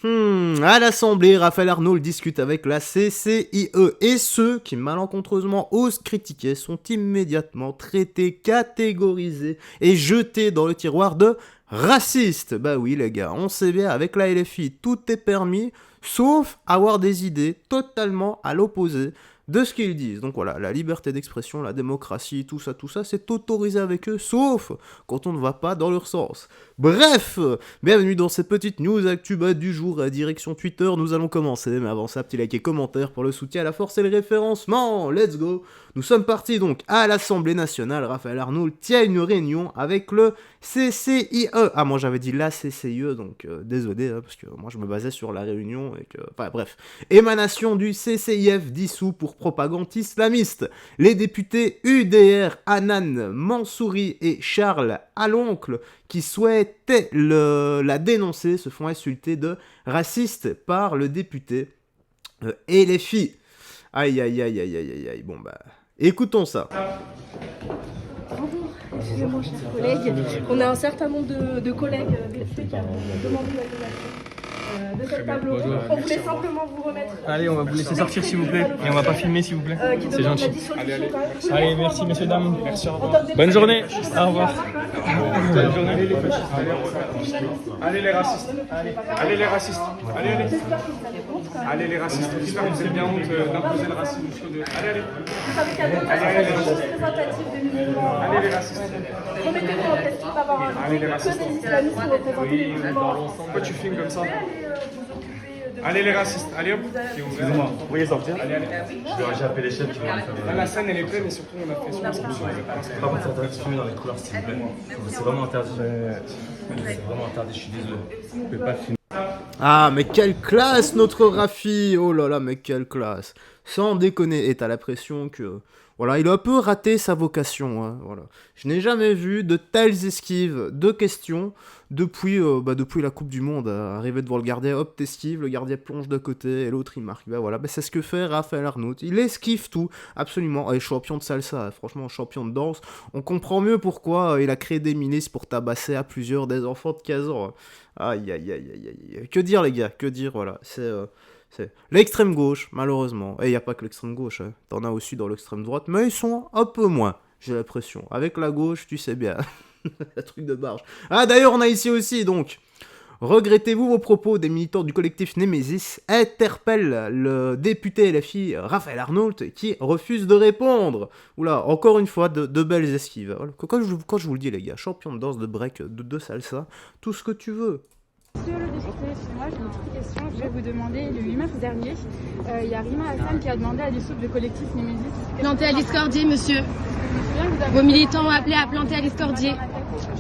À l'Assemblée, Raphaël Arnault discute avec la CCIE et ceux qui malencontreusement osent critiquer sont immédiatement traités, catégorisés et jetés dans le tiroir de racistes. Bah oui les gars, on sait bien, avec la LFI, tout est permis, sauf avoir des idées totalement à l'opposé de ce qu'ils disent. Donc voilà, la liberté d'expression, la démocratie, tout ça, c'est autorisé avec eux, sauf quand on ne va pas dans leur sens. Bref, bienvenue dans cette petite news actu du jour à direction Twitter. Nous allons commencer, mais avant ça, petit like et commentaire pour le soutien à la force et le référencement. Let's go. Nous sommes partis donc à l'Assemblée nationale. Raphaël Arnault tient une réunion avec le CCIE. Ah, moi j'avais dit la CCIE, donc désolé, parce que moi je me basais sur la réunion et que... Enfin bref. Émanation du CCIF dissous pour propagande islamiste. Les députés UDR, Hanan Mansouri et Charles Aloncle, qui souhaitaient la dénoncer, se font insulter de racistes par le député et les filles. Aïe, aïe, aïe, aïe, aïe, aïe, bon bah... Écoutons ça. Bonjour, excusez-moi, chers collègues. On a un certain nombre de collègues qui ont demandé la donation de cette table ronde. On voulait simplement vous remettre. Allez, on va vous laisser sortir s'il vous plaît. Et on va pas filmer s'il vous plaît. C'est gentil. Allez, merci messieurs, dames. Merci, au revoir. Bonne journée. Au revoir. Bonne journée. Allez les racistes. Allez les racistes. Allez, allez. Allez les racistes. J'espère que vous avez bien honte d'imposer le racisme jusqu'au deux. Allez, allez. Vous savez qu'il y a d'autres associations représentatives des musulmans. Allez les racistes. Remettez-vous en question d'avoir Allez les que racistes. des islamistes pour représenter les musulmans. Pourquoi tu filmes comme ça? Allez les racistes. Allez hop. Excusez-moi, vous pourriez sortir? Allez, allez. J'ai appelé les chefs qui vont me faire Là, la scène elle est pleine et surtout on a fait son inscription. Par contre, c'est interdit de fumer dans les couloirs, s'il vous plaît. C'est vraiment interdit. C'est vraiment interdit, je suis désolé. Vous pouvez pas fumer. Ah, mais quelle classe notre Rafi. Oh là là, mais quelle classe. Sans déconner, et t'as l'impression que... Voilà, il a un peu raté sa vocation, hein, voilà. Je n'ai jamais vu de telles esquives de questions depuis la Coupe du Monde. Arrivé devant le gardien, hop, t'esquives, le gardien plonge de côté et l'autre il marque. Ben voilà, c'est ce que fait Raphaël Arnault. Il esquive tout, absolument. Et champion de salsa, franchement, champion de danse. On comprend mieux pourquoi il a créé des milices pour tabasser à plusieurs des enfants de 15 ans. Aïe, aïe, aïe, aïe, aïe. Que dire, les gars, que dire, voilà. C'est l'extrême gauche, malheureusement. Et il n'y a pas que l'extrême gauche, hein. T'en as aussi dans l'extrême droite, mais ils sont un peu moins, j'ai l'impression. Avec la gauche, tu sais bien. Un truc de barge. Ah, d'ailleurs, on a ici aussi, donc... Regrettez-vous vos propos? Des militants du collectif Némésis interpellent le député LFI Raphaël Arnault qui refuse de répondre. Oula, encore une fois, de belles esquives. Quand je vous le dis, les gars, champion de danse, de break, de salsa, tout ce que tu veux. Monsieur le député, excusez-moi, j'ai une petite question. Je vais vous demander, le 8 mars dernier, il y a Rima Hassan qui a demandé à dissoudre le collectif Némésis. Planter à l'Escordier, monsieur. Vos militants ont appelé à planter à l'Escordier.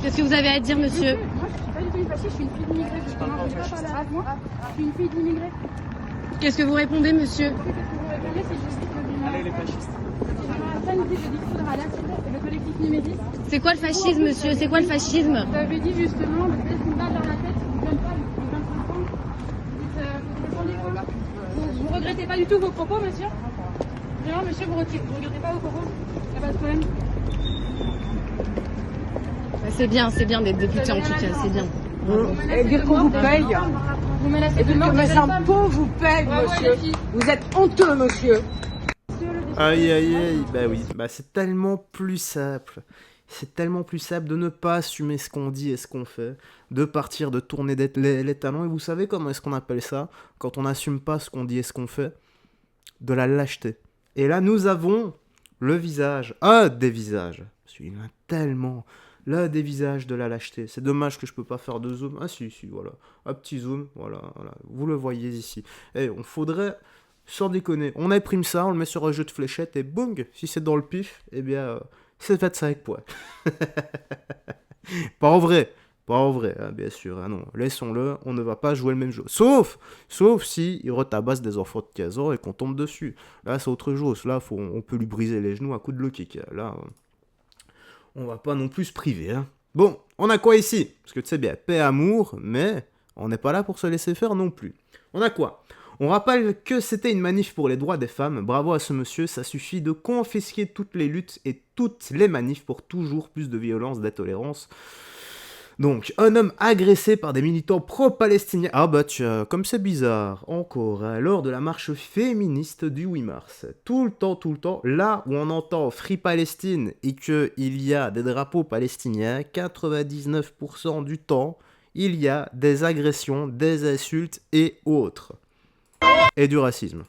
Qu'est-ce que vous avez à dire, monsieur? Moi, je suis pas du tout une fasciste, je suis une fille d'immigrés. Justement, je pas parler à moi. Je suis une fille d'immigrés. Qu'est-ce que vous répondez, monsieur? Qu'est-ce que vous répondez si je cite le Rima? Allez les fascistes. Rima Hassan dit de dissoudre à le collectif Némésis. C'est quoi le fascisme, monsieur? C'est quoi le fascisme? Vous avez dit justement de mettre une balle dans la tête d'une jeune femme de 25 ans. Vous répondez quoi? Vous regrettez pas du tout vos propos, monsieur? Non, monsieur, vous regrettez pas vos propos? Il n'y a pas de problème. C'est bien d'être député en tout cas, c'est bien. Et dire qu'on vous paye. Vous menacez de mort. Les impôts vous payent, monsieur. Vous êtes honteux, monsieur. Aïe, aïe, aïe, bah oui, bah c'est tellement plus simple. C'est tellement plus simple de ne pas assumer ce qu'on dit et ce qu'on fait, de partir, de tourner les talons. Et vous savez comment est-ce qu'on appelle ça, quand on n'assume pas ce qu'on dit et ce qu'on fait? De la lâcheté. Et là, nous avons le visage, des visages. Parce qu'il y en a tellement... Là, des visages de la lâcheté. C'est dommage que je peux pas faire de zoom. Ah si, voilà. Un petit zoom, voilà. Vous le voyez ici. Et on faudrait, sans déconner, on imprime ça, on le met sur un jeu de fléchettes et boum, si c'est dans le pif, eh bien, c'est fait ça avec poids. Pas en vrai, hein, bien sûr. Ah non, laissons-le, on ne va pas jouer le même jeu. Sauf si il retabasse des enfants de 15 ans et qu'on tombe dessus. Là, c'est autre chose. Là, on peut lui briser les genoux à coups de low kick. Là... On va pas non plus se priver, hein. Bon, on a quoi ici? Parce que tu sais bien, paix, amour, mais on n'est pas là pour se laisser faire non plus. On a quoi? On rappelle que c'était une manif pour les droits des femmes. Bravo à ce monsieur, ça suffit de confisquer toutes les luttes et toutes les manifs pour toujours plus de violence, d'intolérance. Donc, un homme agressé par des militants pro-palestiniens. Ah bah tiens, comme c'est bizarre, encore, hein, lors de la marche féministe du 8 mars. Tout le temps, là où on entend Free Palestine et qu'il y a des drapeaux palestiniens, 99% du temps, il y a des agressions, des insultes et autres. Et du racisme.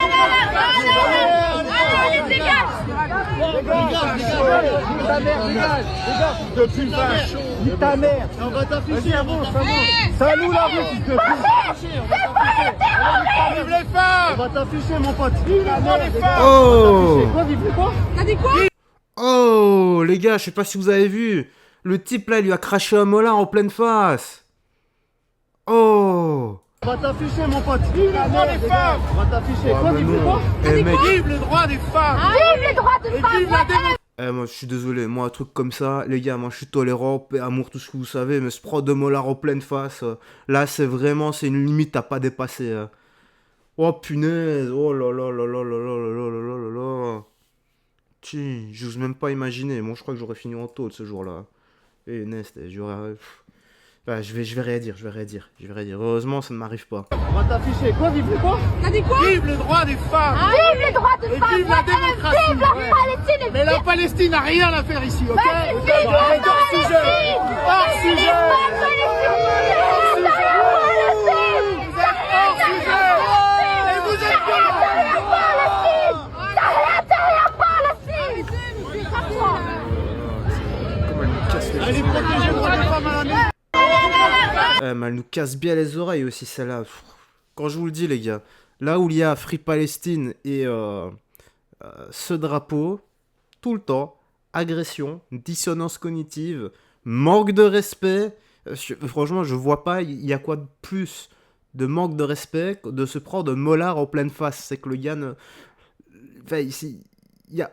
Depuis vache, nique ta mère, on va t'afficher, c'est nous la rue, fils de pute. Vive les femmes, on va t'afficher mon pote, vive les femmes. Oh, Quoi, vive les quoi? T'as dit quoi? oh, les gars, je sais pas si vous avez vu, le type là, il lui a craché un molar en pleine face. Oh. On va t'afficher mon pote, vive les femmes. On va t'afficher, quoi, vive les quoi? Eh mec, Vive les droits des femmes. Vive les droits de Et vive la démocratie. moi je suis désolé, moi un truc comme ça, les gars, moi je suis tolérant, paix, amour, tout ce que vous savez, mais se prendre de molar en pleine face, là c'est une limite à pas dépasser. Oh punaise, oh là là là là là là là là là là là. Tiens, j'ose même pas imaginer, moi je crois que j'aurais fini en tôle ce jour-là. Et Nest, j'aurais... Bah, je vais rien dire. Heureusement, ça ne m'arrive pas. On va t'afficher, quoi, vive les quoi? T'as dit quoi? Vive les droits des femmes. Vive les droits de Et femmes. vive la démocratie. Vive la Palestine. Mais la Palestine n'a rien à faire ici, ok? Vive la Arrête, hors sujet. Hors sujet. Vous êtes hors sujet. Et vous êtes Allez, protégez les droits des femmes à la maison. Mais elle nous casse bien les oreilles aussi, celle-là. Quand je vous le dis, les gars, là où il y a Free Palestine et ce drapeau, tout le temps, agression, dissonance cognitive, manque de respect. Franchement, je vois pas, il y a quoi de plus de manque de respect de se prendre un molar en pleine face. C'est que le gars ne... Enfin, ici, il y a...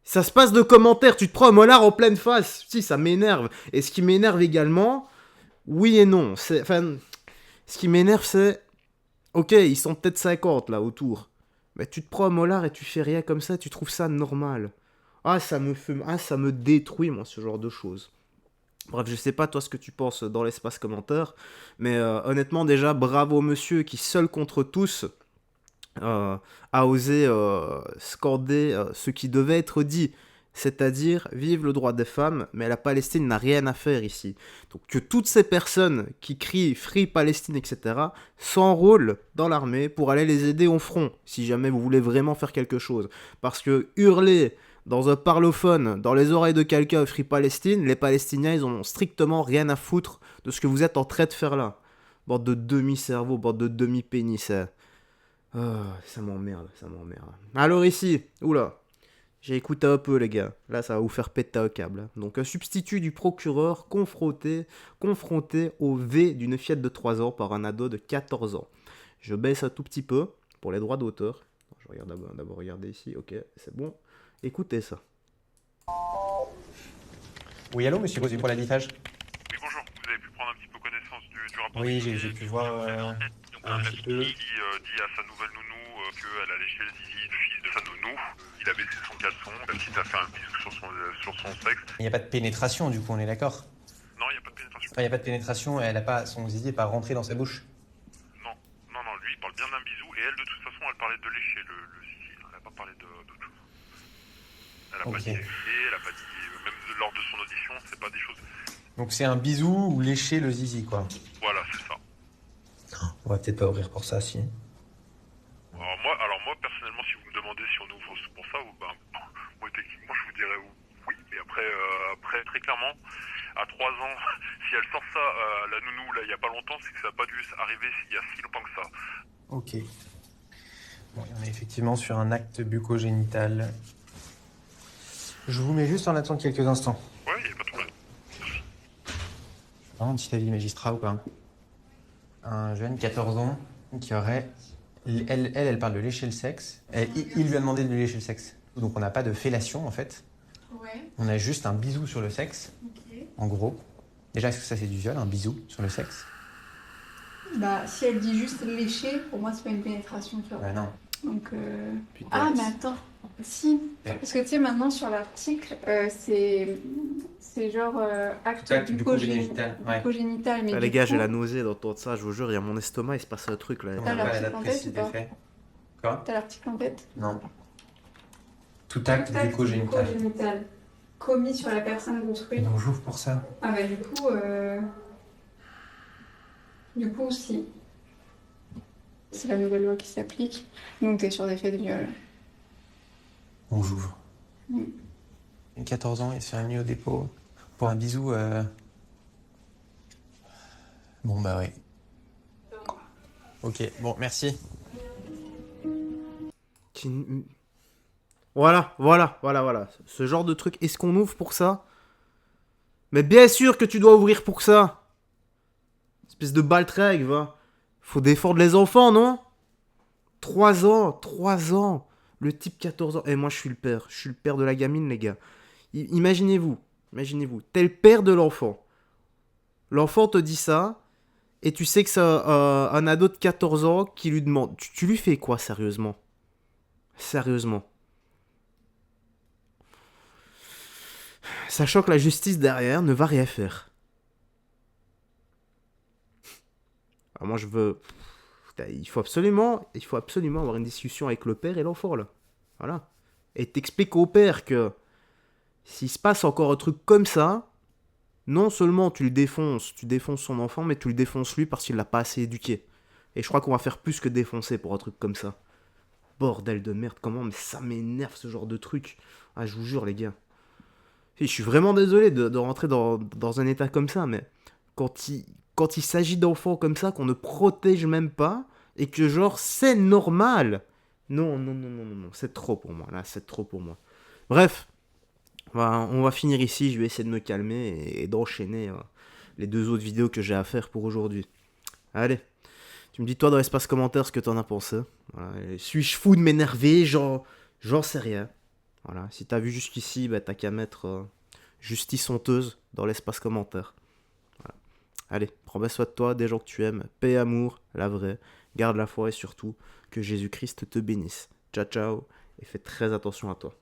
Ça se passe de commentaires, tu te prends un molar en pleine face. Si, ça m'énerve. Et ce qui m'énerve également, oui et non. Enfin, ce qui m'énerve, c'est... Ok, ils sont peut-être 50 là autour. Mais tu te prends un molar et tu fais rien comme ça, tu trouves ça normal. Ah, ça me détruit, moi, ce genre de choses. Bref, je sais pas toi ce que tu penses dans l'espace commentaire. Mais honnêtement, déjà, bravo monsieur qui, seul contre tous... a osé scander ce qui devait être dit, c'est-à-dire vive le droit des femmes, mais la Palestine n'a rien à faire ici. Donc que toutes ces personnes qui crient Free Palestine, etc., s'enrôlent dans l'armée pour aller les aider au front, si jamais vous voulez vraiment faire quelque chose. Parce que hurler dans un parlophone, dans les oreilles de quelqu'un Free Palestine, les Palestiniens, ils ont strictement rien à foutre de ce que vous êtes en train de faire là. Bande de demi-cerveau, bande de demi-pénis, hein. Ça m'emmerde. Alors ici, oula, j'ai écouté un peu les gars, là ça va vous faire péter un câble. Donc un substitut du procureur confronté au V d'une fillette de 3 ans par un ado de 14 ans. Je baisse un tout petit peu pour les droits d'auteur. Je regarde d'abord regarder ici, ok, c'est bon. Écoutez ça. Oui, allô, monsieur Gauzy pour la diffage. Oui, bonjour, vous avez pu prendre un petit peu connaissance du rapport. Oui, j'ai pu voir un petit peu. Il dit à sa nouvelle nounou qu'elle allait chez le zizi du fils de sa nounou. Il a baissé son caleçon, la petite a fait un bisou sur son sexe. Il n'y a pas de pénétration, du coup, on est d'accord? Non, il n'y a pas de pénétration. Enfin, il n'y a pas de pénétration, son zizi n'est pas rentré dans sa bouche? Non, lui il parle bien d'un bisou et elle de toute façon elle parlait de lécher le zizi, elle n'a pas parlé d'autre chose. Elle n'a pas dit lécher, elle n'a pas dit, même lors de son audition, c'est pas des choses... Donc c'est un bisou ou lécher le zizi, quoi? Voilà, c'est ça. On va peut-être pas ouvrir pour ça, si. Alors moi personnellement, si vous me demandez si on ouvre pour ça, moi techniquement je vous dirais oui, mais après très clairement, à 3 ans, si elle sort ça la nounou là il y a pas longtemps, c'est que ça n'a pas dû arriver il y a si longtemps que ça. Ok. Bon, on est effectivement sur un acte bucco-génital. Je vous mets juste en attente quelques instants. Ouais, il n'y a pas de problème. Un petit avis magistrat ou pas? Un jeune, 14 ans, qui aurait... Elle parle de lécher le sexe. Il lui a demandé de lui lécher le sexe. Donc on n'a pas de fellation, en fait. Ouais. On a juste un bisou sur le sexe, en gros. Déjà, est-ce que ça c'est du viol, un bisou sur le sexe? Bah, si elle dit juste lécher, pour moi c'est pas une pénétration, tu vois. Ouais, non. Donc Putain, ah, mais attends. Si, parce que tu sais, maintenant sur l'article, c'est genre acte bucco-génital. Ouais. bucco-génital. Mais Ah, du les gars, coup, j'ai la nausée d'entendre ça, je vous jure, il y a mon estomac, il se passe un truc là. T'as l'article en tête ou pas? Quoi? T'as l'article en tête? Non. Tout acte bucco-génital. bucco-génital commis sur la personne construite. Donc j'ouvre pour ça. Ah bah du coup, si. C'est la nouvelle loi qui s'applique. Donc t'es sur des faits de viol. On j'ouvre. 14 ans, il se fait mis au dépôt. Pour un bisou, Bon bah oui. Ok, bon, merci. Voilà. Ce genre de truc, est-ce qu'on ouvre pour ça? Mais bien sûr que tu dois ouvrir pour ça. Espèce de baltringue, va. Faut défendre les enfants, non? 3 ans. Le type 14 ans. Et moi, je suis le père de la gamine, les gars. Imaginez-vous. T'es le père de l'enfant. L'enfant te dit ça. Et tu sais que c'est un ado de 14 ans qui lui demande... Tu lui fais quoi, sérieusement? Sachant que la justice derrière ne va rien faire. Alors moi, je veux... Il faut absolument avoir une discussion avec le père et l'enfant, là. Voilà. Et t'expliques au père que s'il se passe encore un truc comme ça, non seulement tu défonces son enfant, mais tu le défonces lui parce qu'il l'a pas assez éduqué. Et je crois qu'on va faire plus que défoncer pour un truc comme ça. Bordel de merde, comment, mais ça m'énerve ce genre de truc. Ah, je vous jure, les gars. Je suis vraiment désolé de rentrer dans un état comme ça, mais quand il s'agit d'enfants comme ça, qu'on ne protège même pas, et que genre, c'est normal. Non, c'est trop pour moi, là, c'est trop pour moi. Bref, on va finir ici, je vais essayer de me calmer et d'enchaîner les 2 autres vidéos que j'ai à faire pour aujourd'hui. Allez, tu me dis toi dans l'espace commentaire ce que t'en as pensé. Voilà. Suis-je fou de m'énerver? J'en sais rien. Voilà, si t'as vu jusqu'ici, bah, t'as qu'à mettre justice honteuse dans l'espace commentaire. Voilà. Allez, prends bien soin de toi, des gens que tu aimes, paix et amour, la vraie, garde la foi et surtout que Jésus-Christ te bénisse. Ciao, ciao, et fais très attention à toi.